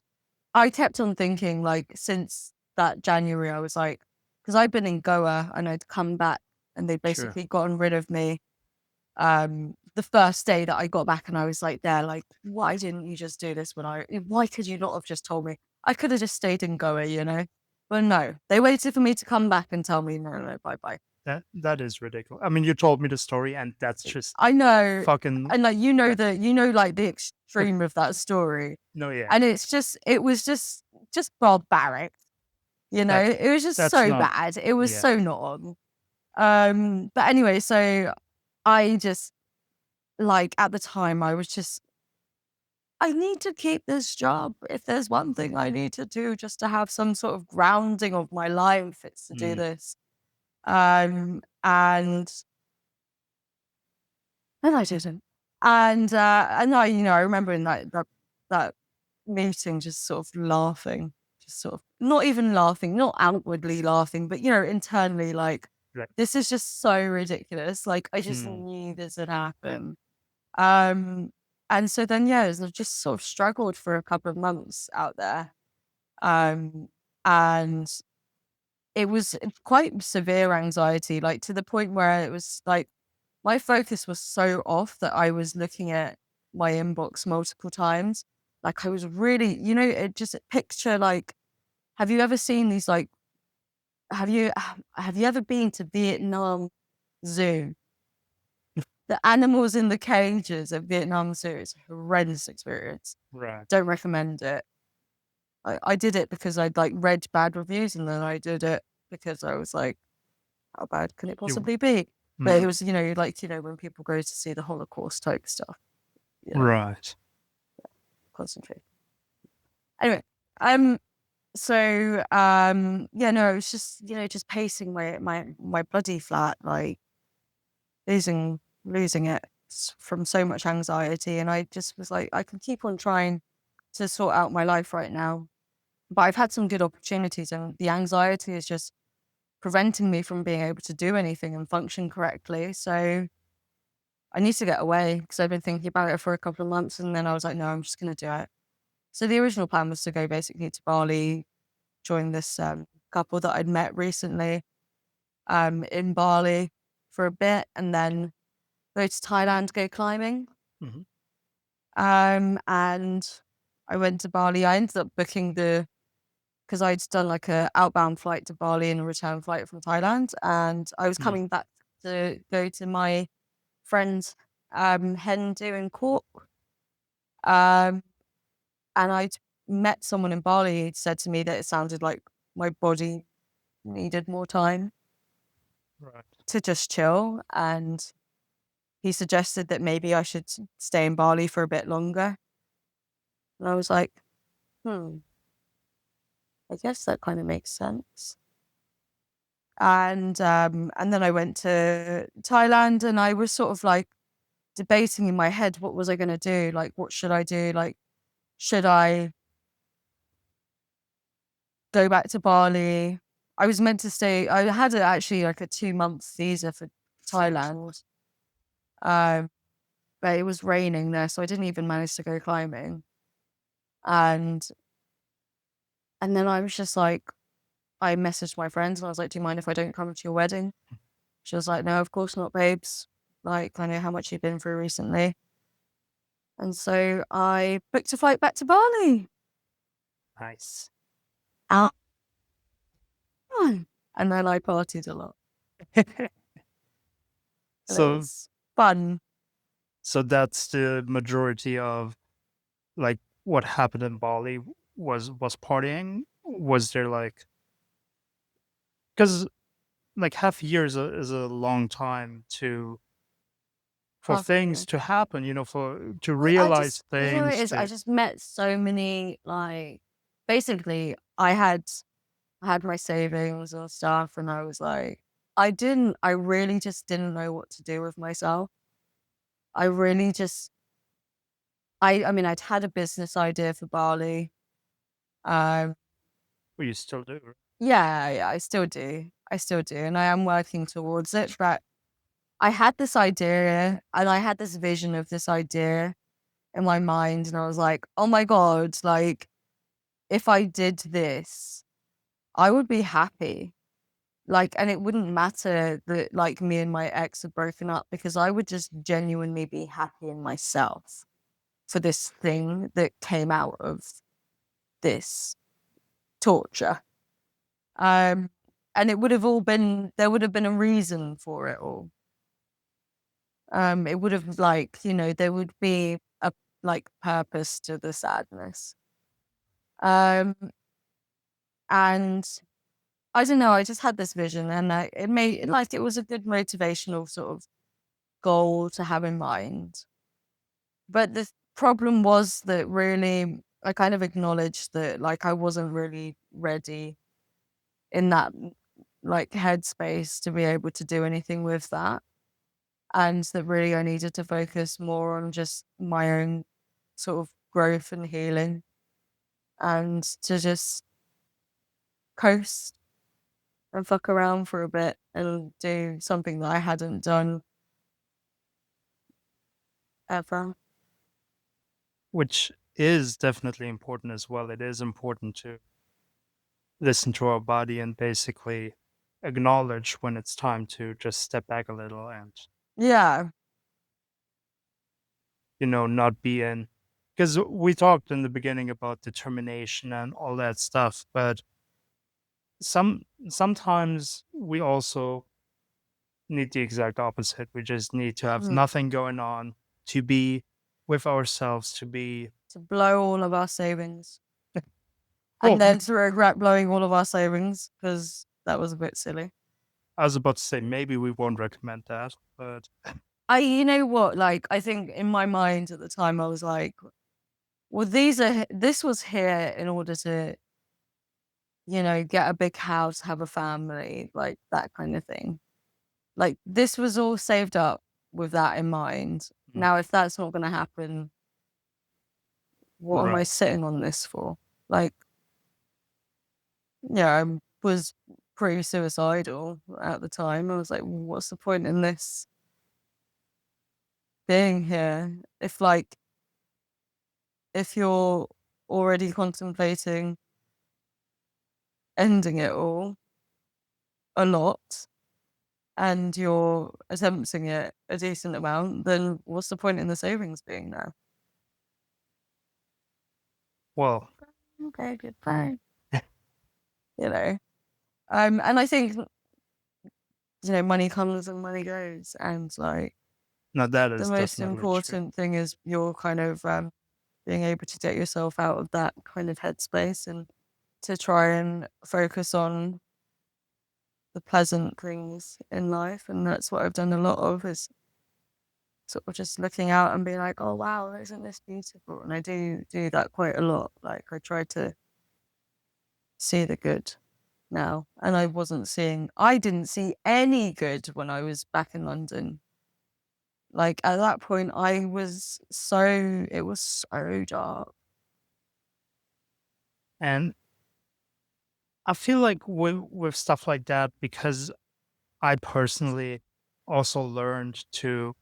I kept on thinking, like, since that January, I was like, because I'd been in Goa and I'd come back and they'd Sure. basically gotten rid of me the first day that I got back. And I was like, there, like, why didn't you just do this why could you not have just told me? I could have just stayed in Goa. But no, they waited for me to come back and tell me, no, no, bye bye. That is ridiculous. I mean, you told me the story, and that's just I know. fucking And like, that's like the extreme of that story. no, yeah. And it was just barbaric. That It was just that's so not bad. It was yeah. so not on. But anyway, so I just like at the time I was just I need to keep this job. If there's one thing I need to do just to have some sort of grounding of my life, it's to do Mm, this. And I didn't. And I remember in that meeting just sort of laughing, just sort of not even laughing, not outwardly laughing, but internally like, Right. this is just so ridiculous. Like I just Mm. knew this would happen. Um, and so then I just sort of struggled for a couple of months out there. Um, and it was quite severe anxiety, like to the point where it was like my focus was so off that I was looking at my inbox multiple times. Like I was really, it just picture like, have you ever seen these like, have you ever been to Vietnam Zoo? The animals in the cages at Vietnam Zoo is a horrendous experience. Right. Don't recommend it. I did it because I'd like read bad reviews, and then I did it because I was like, how bad can it You possibly be? But it mm, was, when people go to see the Holocaust type stuff, you know, right. concentrate. Anyway, um, yeah, no, it was just, just pacing my bloody flat, like losing it from so much anxiety. And I just was like, I can keep on trying to sort out my life right now, but I've had some good opportunities, and the anxiety is just preventing me from being able to do anything and function correctly. So I need to get away because I've been thinking about it for a couple of months, and then I was like, no, I'm just going to do it. So the original plan was to go basically to Bali, join this couple that I'd met recently in Bali for a bit, and then go to Thailand, go climbing. Mhm. And I went to Bali. I ended up booking because I'd done like a outbound flight to Bali and a return flight from Thailand, and I was Mm. coming back to go to my friend's hen do in Cork. Um, and I'd met someone in Bali who'd said to me that it sounded like my body needed more time Right. to just chill, and he suggested that maybe I should stay in Bali for a bit longer. And I was like, hmm, I guess that kind of makes sense. And then I went to Thailand, and I was sort of like debating in my head, what was I going to do? Like, what should I do? Like, should I go back to Bali? I was meant to stay. I had actually like a 2 month visa for Thailand, um, but it was raining there, so I didn't even manage to go climbing. And and then I was just like, I messaged my friends and I was like, "Do you mind if I don't come to your wedding?" She was like, "No, of course not, babes. Like, I know how much you've been through recently." And so I booked a flight back to Bali. Nice. Ah, and then I partied a lot, and it So was fun. so that's the majority of, like, what happened in Bali was partying? Was there, like, because like, half a year is a long time to for Half a things year. to happen, for to Well, I realize just, what it things is, I to just met so many, like, basically, I had my savings and stuff, and I was like, I really just didn't know what to do with myself. I really just, I mean, I'd had a business idea for Bali. Um, well, you still do, right? yeah, yeah, I still do. I still do. And I am working towards it. But I had this idea, and I had this vision of this idea in my mind. And I was like, oh my God, like, if I did this, I would be happy. Like, and it wouldn't matter that like me and my ex had broken up, because I would just genuinely be happy in myself for this thing that came out of this torture. Um, and it would have all been, there would have been a reason for it all. It would have like, there would be a like purpose to the sadness. Um, and I don't know, I just had this vision, and it made like, it was a good motivational sort of goal to have in mind. But the problem was that really I kind of acknowledged that like I wasn't really ready in that like headspace to be able to do anything with that. and that really I needed to focus more on just my own sort of growth and healing and to just coast and fuck around for a bit and do something that I hadn't done ever. which is definitely important as well. It is important to listen to our body and basically acknowledge when it's time to just step back a little and, Yeah. not be in. Because we talked in the beginning about determination and all that stuff, but sometimes we also need the exact opposite. We just need to have Mm. nothing going on, to be with ourselves, to be To blow all of our savings well, and then to regret blowing all of our savings because that was a bit silly. I was about to say maybe we won't recommend that, but You know what? Like, I think in my mind at the time, I was like, well, this was here in order to, get a big house, have a family, like that kind of thing. Like, this was all saved up with that in mind. mm, Now, if that's not going to happen, what am I right. sitting on this for? Like, yeah, I was pretty suicidal at the time. I was like, what's the point in this being here? If you're already contemplating ending it all a lot and you're attempting it a decent amount, then what's the point in the savings being there? Well, Okay, goodbye. You know? And I think, money comes and money goes. And like now that the is most definitely true. important thing is you're kind of being able to get yourself out of that kind of headspace and to try and focus on the pleasant things in life. And that's what I've done a lot of is sort of just looking out and being like, oh wow, isn't this beautiful? And I do that quite a lot. Like I try to see the good now. And I didn't see any good when I was back in London. Like at that point it was so dark. And I feel like with stuff like that, because I personally also learned to,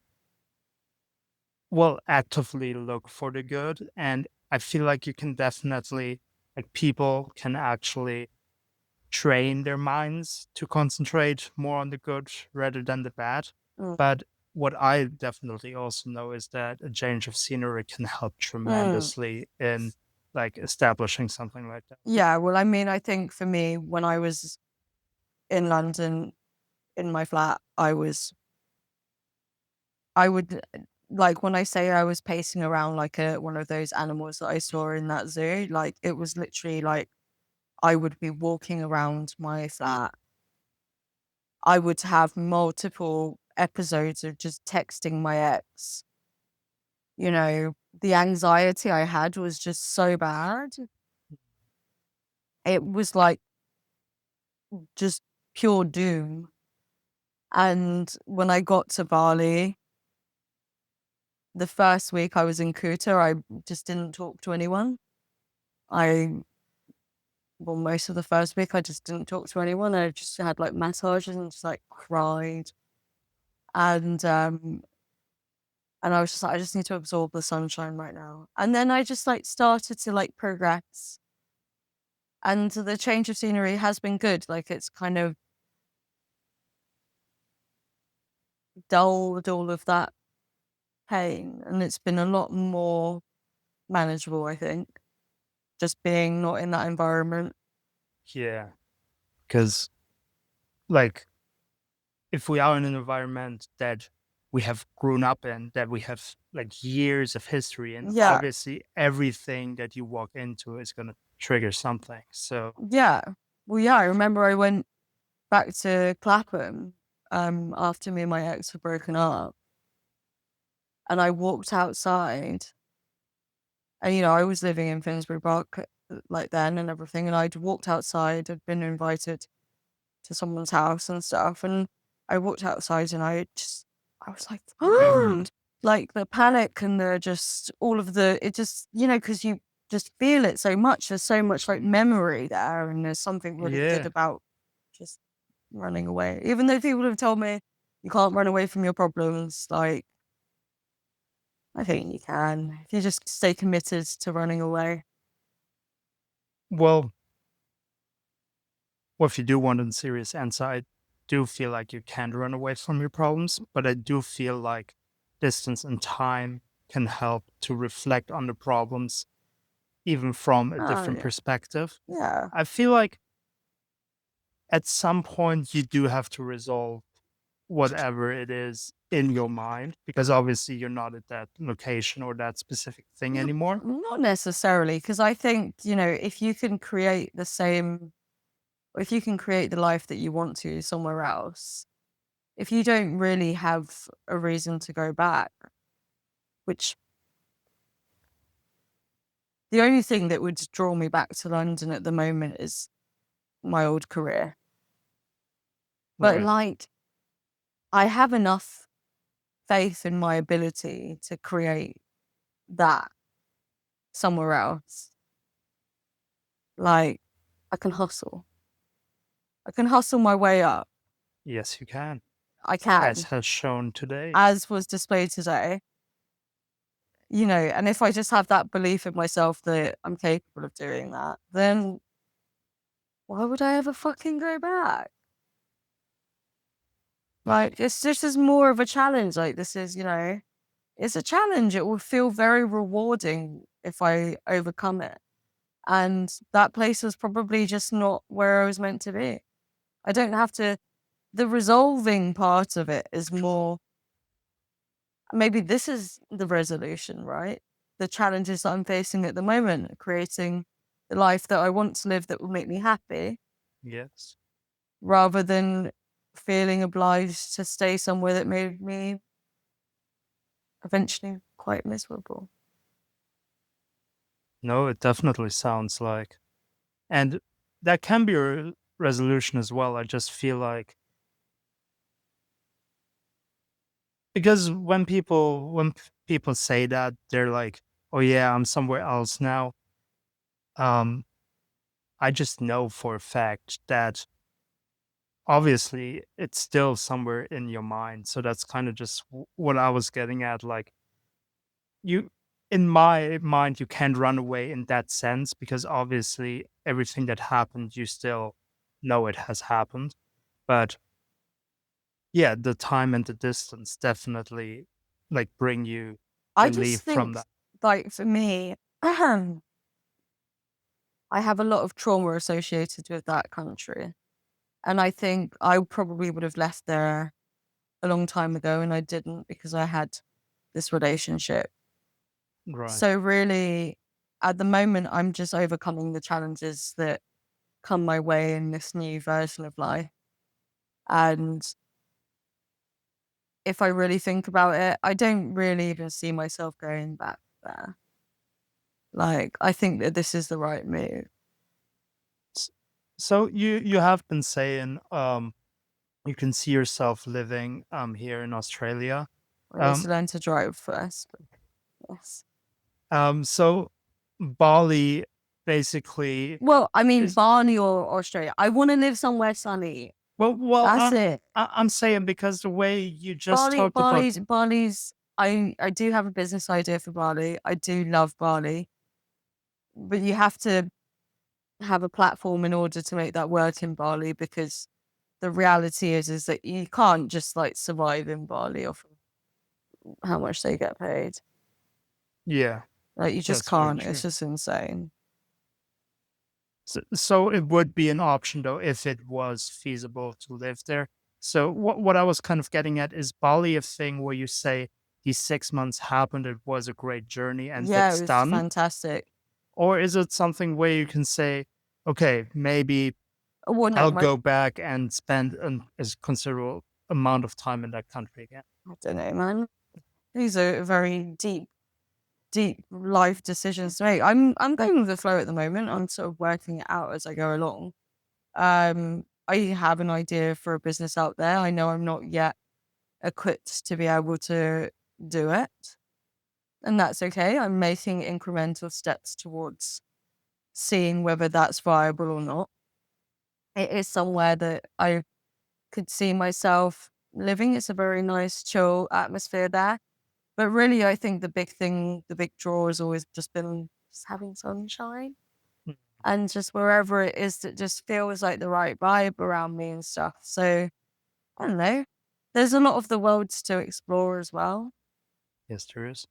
well, actively look for the good. And I feel like you can definitely, like, people can actually train their minds to concentrate more on the good rather than the bad. Mm. But what I definitely also know is that a change of scenery can help Mm. tremendously in like establishing something like that. Yeah, well, I mean, I think for me, when I was in London in my flat, I would like when I say I was pacing around like a one of those animals that I saw in that zoo, like it was literally like I would be walking around my flat. I would have multiple episodes of just texting my ex. The anxiety I had was just so bad. It was like just pure doom. And when I got to Bali, the first week I was in Kuta, I just didn't talk to anyone. I Well, most of the first week, I just didn't talk to anyone. I just had like massages and just like cried. And and I was just like, I just need to absorb the sunshine right now. And then I just like started to like progress. And the change of scenery has been good. Like it's kind of dulled all of that pain. And it's been a lot more manageable, I think. Just being not in that environment. Yeah. Because like if we are in an environment that we have grown up in, that we have like years of history in, Yeah. obviously everything that you walk into is gonna trigger something. So Yeah. Well, yeah, I remember I went back to Clapham, after me and my ex were broken up, and I walked outside, and, I was living in Finsbury Park, like, then and everything, and I'd walked outside, I'd been invited to someone's house and stuff, and I walked outside and I was like, like the panic and the just all of the, it just, because you just feel it so much. There's so much like memory there, and there's something really good Yeah. about just running away. Even though people have told me you can't run away from your problems, like I think you can if you just stay committed to running away. Well, if you do want a serious answer, I do feel like you can't run away from your problems, but I do feel like distance and time can help to reflect on the problems even from a Oh different yeah, perspective. yeah. I feel like at some point you do have to resolve whatever it is in your mind because obviously you're not at that location or that specific thing Mm, anymore. not necessarily, because I think if you can create if you can create the life that you want to somewhere else, if you don't really have a reason to go back, which the only thing that would draw me back to London at the moment is my old career. But Right. like, I have enough faith in my ability to create that somewhere else. Like, I can hustle. I can hustle my way up. Yes, you can, I as can, has shown today. as was displayed today. And if I just have that belief in myself that I'm capable of doing that, then why would I ever fucking go back? Like, it's just as more of a challenge. Like, this is, it's a challenge. It will feel very rewarding if I overcome it. And that place was probably just not where I was meant to be. I don't have to, the resolving part of it is more, maybe this is the resolution, right? The challenges that I'm facing at the moment, creating the life that I want to live that will make me happy, Yes. rather than feeling obliged to stay somewhere that made me eventually quite miserable. No, it definitely sounds like. And that can be a resolution as well. I just feel like because when people say that, they're like, "Oh yeah, I'm somewhere else now." Um, I just know for a fact that obviously it's still somewhere in your mind. So that's kind of just what I was getting at. Like you, in my mind, you can't run away in that sense because obviously everything that happened, you still know it has happened. But yeah, the time and the distance definitely like bring you I relief just from think, that. like, for me, I have a lot of trauma associated with that country. And I think I probably would have left there a long time ago, and I didn't because I had this relationship. Right. So, really, at the moment, I'm just overcoming the challenges that come my way in this new version of life. And if I really think about it, I don't really even see myself going back there. Like, I think that this is the right move. S- So you have been saying you can see yourself living here in Australia. I need to Um learn to drive first. Yes. so Bali basically Well, I mean, is Barney or Australia. I want to live somewhere sunny. well That's it. I'm saying because the way you just Bali, talked about Bali's. I do have a business idea for Bali. I do love Bali, but you have to have a platform in order to make that work in Bali, because the reality is that you can't just like survive in Bali off of how much they get paid. yeah, Like, you just that's very can't. It's true. just insane. So it would be an option though if it was feasible to live there. So what I was kind of getting at is Bali a thing where you say these 6 months happened, it was a great journey and Yeah, it it's was done? fantastic. Or is it something where you can say, okay, maybe Well, no, I'll go back and spend a considerable amount of time in that country again? I don't know, man. These are very deep life decisions to make. I'm going with the flow at the moment. I'm sort of working it out as I go along. I have an idea for a business out there. I know I'm not yet equipped to be able to do it. And that's okay. I'm making incremental steps towards seeing whether that's viable or not. It is somewhere that I could see myself living. It's a very nice, chill atmosphere there. But really, I think the big thing, the big draw has always just been just having sunshine Mm. and just wherever it is that just feels like the right vibe around me and stuff. So I don't know. There's a lot of the world to explore as well. Yes, there is.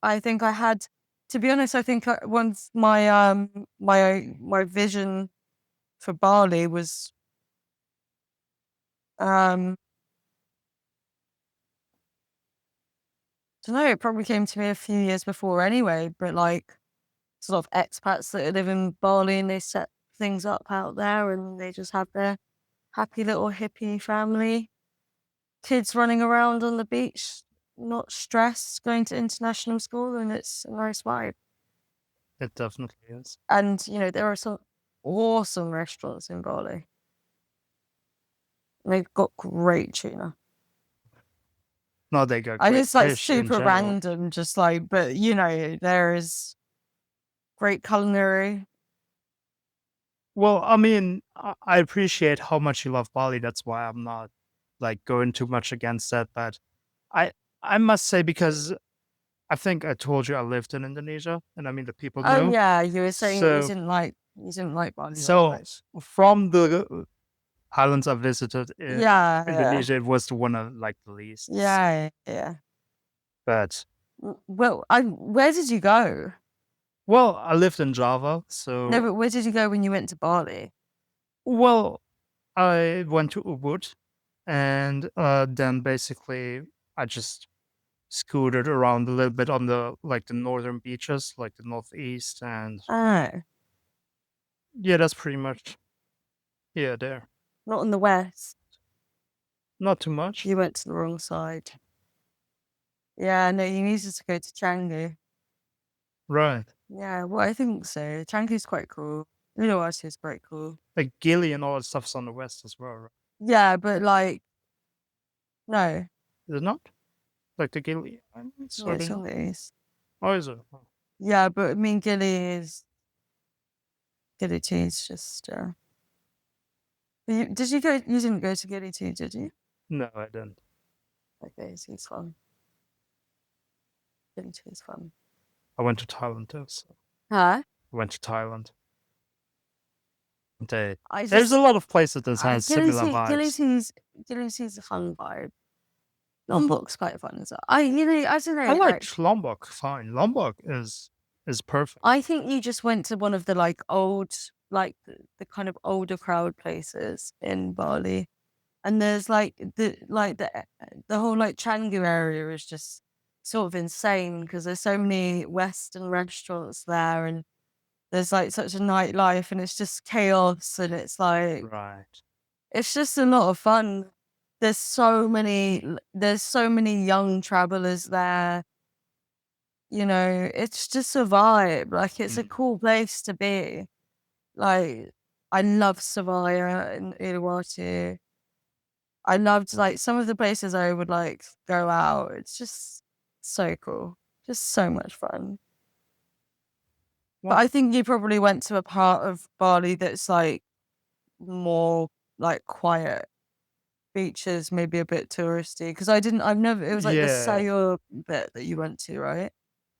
I think I had, to be honest, I think once my vision for Bali was um don't know, it probably came to me a few years before anyway, but like sort of expats that live in Bali and they set things up out there and they just have their happy little hippie family, kids running around on the beach, not stressed, going to international school, and it's a nice vibe. It definitely is. And there are some awesome restaurants in Bali. They've got great tuna. No, they got And great it's like fish in super general. random, just like, but there is great culinary. Well, I mean, I appreciate how much you love Bali. That's why I'm not like going too much against that. But I I must say because I think I told you I lived in Indonesia, and I mean the people Oh know. yeah, you were saying that So you didn't like Bali that so much. from the islands I visited in Yeah, yeah, Indonesia, it was the one I liked the least. So, yeah, yeah. but Well, where did you go? well, I lived in Java, No, so but where did you go when you went to Bali? well, I went to Ubud, and then basically I just scooted around a little bit on the northern beaches, like the northeast, and Oh, yeah, that's pretty much yeah there. not in the west. Not too much, You went to the wrong side. Yeah, no, you needed to go to Canggu. right? Yeah, well, I think so. Canggu's quite cool. Uluwatu is quite cool. Like Gili and all that stuff's on the west as well, right? Yeah, but like, no, Is it not? Like the Gili yeah, sort it's of on not. the east. Oh, is it? Oh, Yeah, but I mean, Gili Tea is just. Did you go? You didn't go to Gili Tea, did you? no, I didn't. Okay, so it's fun. Gili Tea is fun. I went to Thailand too. So Huh? I went to Thailand. They, I there's a just lot of places that has similar Gili vibes. Tea's Gili Tea's a fun vibe. Lombok's quite fun as well. I don't I know, like liked Lombok. Fine, Lombok is perfect. I think you just went to one of the like old, like the kind of older crowd places in Bali, and there's like the whole like Canggu area is just sort of insane because there's so many Western restaurants there, and there's like such a nightlife, and it's just chaos, and Right. it's just a lot of fun. There's so many young travelers there. It's just a vibe. Like it's a Mm. cool place to be. Like I love Savaya and Uluwatu. I loved like some of the places I would like go out. It's just so cool. Just so much fun. But Well, I think you probably went to a part of Bali that's like more like quiet beaches, maybe a bit touristy. Because I've never, it was like the yeah, Sayur bit that you went to, right?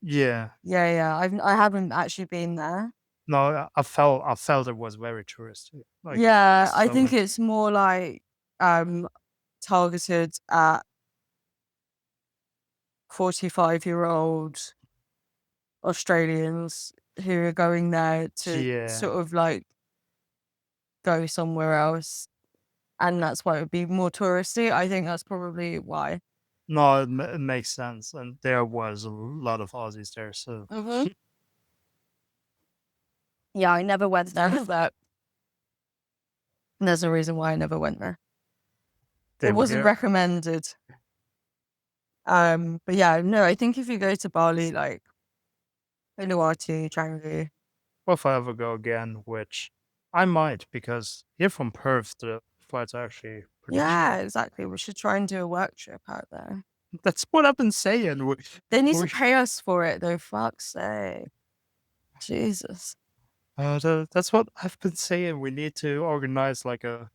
yeah. Yeah, yeah. I haven't actually been there. No, I felt it was very touristy. Like Yeah, I so think many. it's more like um targeted at 45-year-old Australians who are going there to Yeah. sort of like go somewhere else. And that's why it would be more touristy. I think that's probably why. No, it makes sense, and there was a lot of Aussies there, so Hmm. Yeah, I never went there. But there's a reason why I never went there. they It were wasn't there. recommended. But yeah, no, I think if you go to Bali, like Uluwatu, Canggu, Well, if I ever go again, which I might, because here from Perth, the flights are actually Pretty Yeah, sure. exactly. We should try and do a work trip out there. That's what I've been saying. They need to We pay us for it, though. Fuck's sake. Jesus. that's what I've been saying. We need to organize like a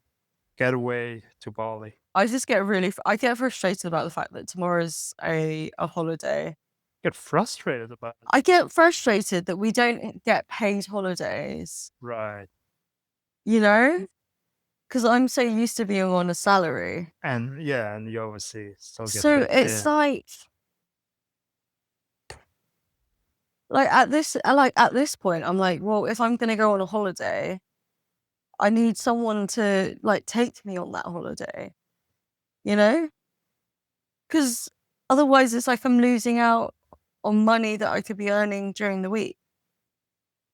getaway to Bali. I just get I get frustrated about the fact that tomorrow's a holiday. Get frustrated about it. I get frustrated that we don't get paid holidays, Right. you know? Because I'm so used to being on a salary. And yeah, and you obviously still get So paid. it's Yeah. like at this point, I'm like, well, if I'm gonna go on a holiday, I need someone to like take me on that holiday, you know? Because otherwise it's like I'm losing out on money that I could be earning during the week.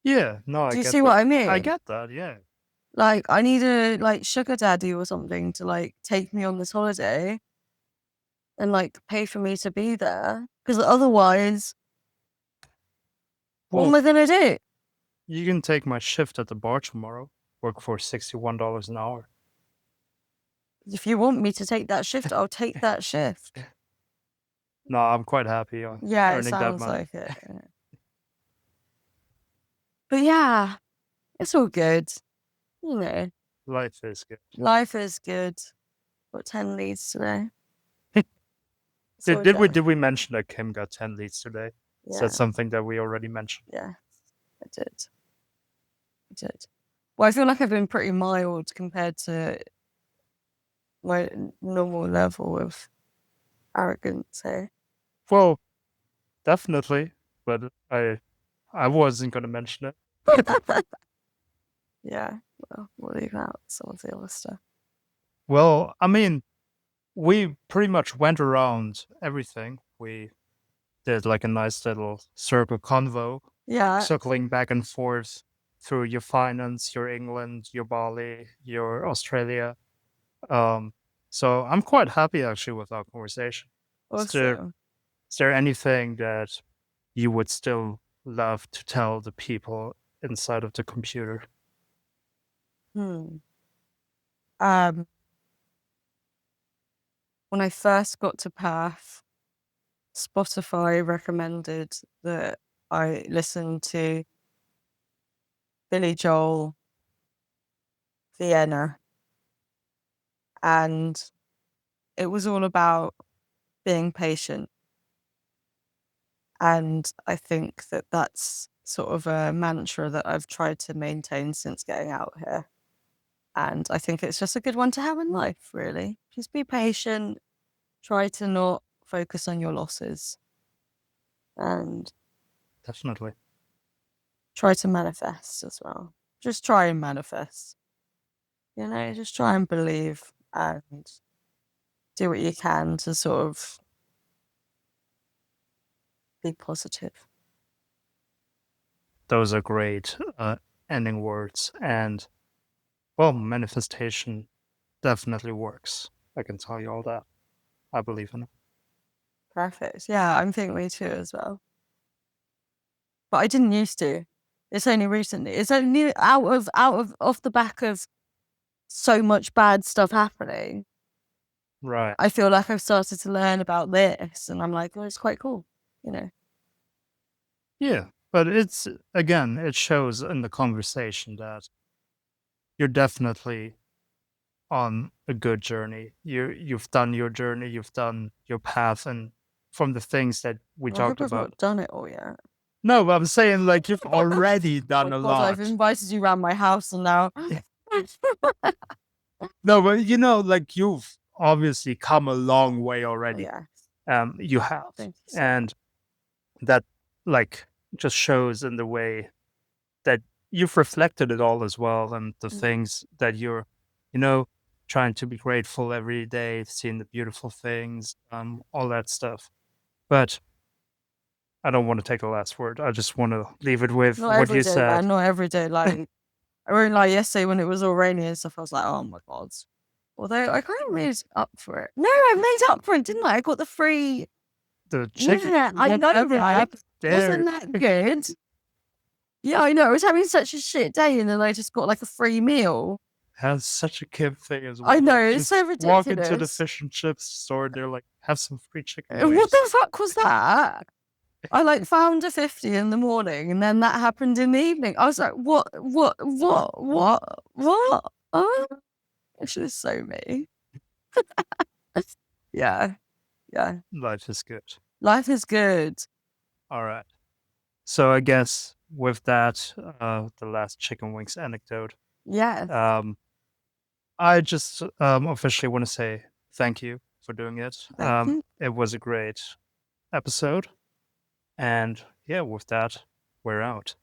Yeah, no, I Do you get see what what I I mean? get that, yeah. Like I need a like sugar daddy or something to like take me on this holiday and like pay for me to be there. Because otherwise, what Well, am I gonna do? you can take my shift at the bar tomorrow. Work for $61 an hour. If you want me to take that shift, I'll take that shift. No, I'm quite happy on Yeah, it earning that sounds money. like it. But yeah, it's all good. You know, Life is good. life is good. Got 10 leads today. It's Did all did we good. did we mention that Kim got 10 leads today? Is that Yeah, something that we already mentioned? yeah, I did. I did. Well, I feel like I've been pretty mild compared to my normal level of arrogance. Eh? Well, definitely, but I wasn't gonna mention it. Yeah, well, we'll leave out some of the other stuff. Well, I mean, we pretty much went around everything. We did like a nice little circle convo, Yeah, circling back and forth through your finance, your England, your Bali, your Australia. Um, so I'm quite happy actually with our conversation. Is there awesome. is there anything that you would still love to tell the people inside of the computer? Hmm. Um, when I first got to Perth, Spotify recommended that I listen to Billy Joel, Vienna, and it was all about being patient. And I think that that's sort of a mantra that I've tried to maintain since getting out here. And I think it's just a good one to have in life, really. Just be patient, try to not focus on your losses, and Definitely. try to manifest as well. Just try and manifest, just try and believe and do what you can to sort of be positive. Those are great ending words. And well, manifestation definitely works. I can tell you all that. I believe in it. Perfect. Yeah, I'm thinking me too as well. But I didn't used to. It's only recently. It's only off the back of so much bad stuff happening. Right. I feel like I've started to learn about this, and I'm like, well, it's quite cool, you know. Yeah. But it's, again, it shows in the conversation that you're definitely on a good journey. You've done your journey, you've done your path, and from the things that we Well, I hope talked I've about. not done it all yet. No, but I'm saying like you've already Oh done my a God, I've lot. invited you around my house, and now. No, but like you've obviously come a long way already. Yeah, You have. thank you so much. And that like just shows in the way that you've reflected it all as well, and the Mm. things that you're, you know, trying to be grateful every day, seeing the beautiful things, all that stuff. But I don't want to take the last word. I just want to leave it with Not what every you day, said. man. Not every day. Like, I won't lie, yesterday when it was all rainy and stuff, I was like, oh my God. Although I kind of made up for it. No, I made up for it, didn't I? I got the free. The chicken, Yeah, I know, whatever right? happened Wasn't there. that good? Yeah, I know. I was having such a shit day, and then I just got like a free meal. That's such a kid thing as I well. know, Like, it's so just walk into the ridiculous. fish and chips store, and they're like, "Have some free chicken What wings." the fuck was that? I like found a 50 in the morning and then that happened in the evening. I was like, what? Oh, it's just so me. Yeah, yeah. Life is good. Life is good. All right. So I guess with that, the last chicken wings anecdote, Yes. um, I just officially want to say thank you for doing it. Thank you. It was a great episode. And yeah, with that, we're out.